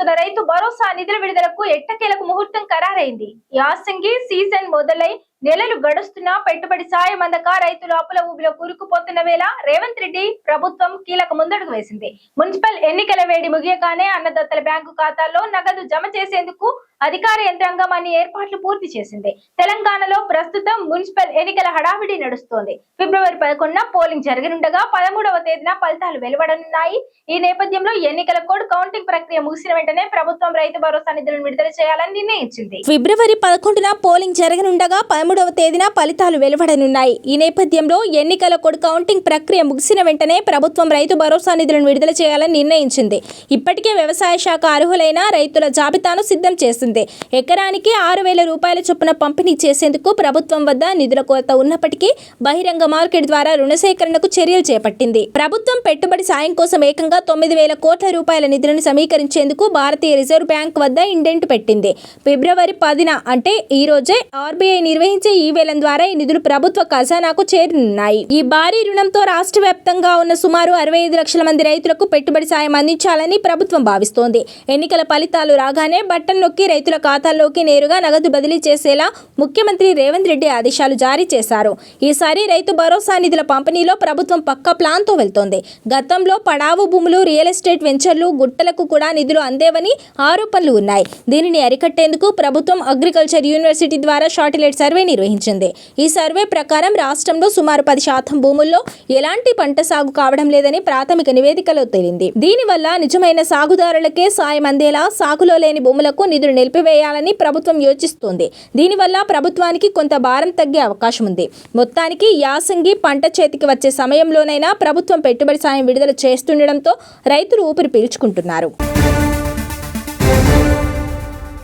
ఎదురుచూస్తున్న రైతు భరోసా నిధుల విడుదలకు ఎట్టకేలకు ముహూర్తం ఖరారైంది. యాసంగి సీజన్ మొదలై నెలలు గడుస్తున్నా పెట్టుబడి సాయం అందక రైతులు అప్పుల ఊబిలో కూరుకుపోతున్న వేళ రేవంత్ రెడ్డి ప్రభుత్వం కీలక ముందడుగు వేసింది. మున్సిపల్ ఎన్నికల వేడి ముగియగానే అన్నదాతల బ్యాంకు ఖాతాల్లో నగదు జమ చేసేందుకు అధికార యంత్రాంగం అన్ని ఏర్పాట్లు పూర్తి చేసింది. తెలంగాణలో ప్రస్తుతం మున్సిపల్ ఎన్నికల హడావిడి నడుస్తోంది. ఫిబ్రవరి 11న పోలింగ్ జరగనుండగా 13వ తేదీన ఫలితాలు వెలువడనున్నాయి. ఈ నేపథ్యంలో ఎన్నికల కోడ్ కౌంటింగ్ ప్రక్రియ ముగిసిన వెంటనే ప్రభుత్వం రైతు భరోసా నిధులను విడుదల చేయాలని నిర్ణయించింది. ఫిబ్రవరి 11న పోలింగ్ జరగనుండగా 13వ తేదీన ఫలితాలు వెలువడనున్నాయి. ఈ నేపథ్యంలో ఎన్నికల కోడ్ కౌంటింగ్ ప్రక్రియ ముగిసిన వెంటనే ప్రభుత్వం రైతు భరోసా నిధులను విడుదల చేయాలని నిర్ణయించింది. ఇప్పటికే వ్యవసాయ శాఖ అర్హులైన రైతుల జాబితాను సిద్ధం చేసింది. ఎకరానికి 6,000 రూపాయల చొప్పున పంపిణీ చేసేందుకు ప్రభుత్వం వద్ద నిధుల కొరత ఉన్నప్పటికీ బహిరంగ మార్కెట్ ద్వారా రుణ సేకరణకు చర్యలు చేపట్టింది. ప్రభుత్వం పెట్టుబడి సాయం కోసం ఏకంగా 9,000 కోట్ల రూపాయల నిధులను సమీకరించేందుకు భారతీయ రిజర్వ్ బ్యాంక్ వద్ద ఇండెంట్ పెట్టింది. ఫిబ్రవరి 10న అంటే ఈ రోజే ఆర్బీఐ నిర్వహించే ఈ వేలం ద్వారా ఈ నిధులు ప్రభుత్వ ఖజానాకు చేరనున్నాయి. ఈ భారీ రుణంతో రాష్ట్ర వ్యాప్తంగా ఉన్న సుమారు 65 లక్షల మంది రైతులకు పెట్టుబడి సాయం అందించాలని ప్రభుత్వం భావిస్తోంది. ఎన్నికల ఫలితాలు రాగానే బటన్ నొక్కి రైతుల ఖాతాల్లోకి నేరుగా నగదు బదిలీ చేసేలా ముఖ్యమంత్రి రేవంత్ రెడ్డి ఆదేశాలు జారీ చేశారు. ఈసారి రైతు భరోసా నిధుల పంపిణీలో ప్రభుత్వం పక్కా ప్లాన్తో వెళ్తోంది. గతంలో పడావు భూములు, రియల్ ఎస్టేట్ వెంచర్లు, గుట్టలకు కూడా నిధులు అందేవని ఆరోపణలు ఉన్నాయి. దీనిని అరికట్టేందుకు ప్రభుత్వం అగ్రికల్చర్ యూనివర్సిటీ ద్వారా శాటిలైట్ సర్వే నిర్వహించింది. ఈ సర్వే ప్రకారం రాష్ట్రంలో సుమారు 10% భూముల్లో ఎలాంటి పంట సాగు కావడం లేదని ప్రాథమిక నివేదికలో తేలింది. దీనివల్ల నిజమైన సాగుదారులకే సాయం అందేలా సాగులో లేని భూములకు నిధులు నిలిపివేయాలని ప్రభుత్వం యోచిస్తోంది. దీనివల్ల ప్రభుత్వానికి కొంత భారం తగ్గే అవకాశం ఉంది. మొత్తానికి యాసంగి పంట చేతికి వచ్చే సమయంలోనైనా ప్రభుత్వం పెట్టుబడి సాయం విడుదల చేస్తుండటంతో రైతులు ఊపిరి పీల్చుకుంటున్నారు.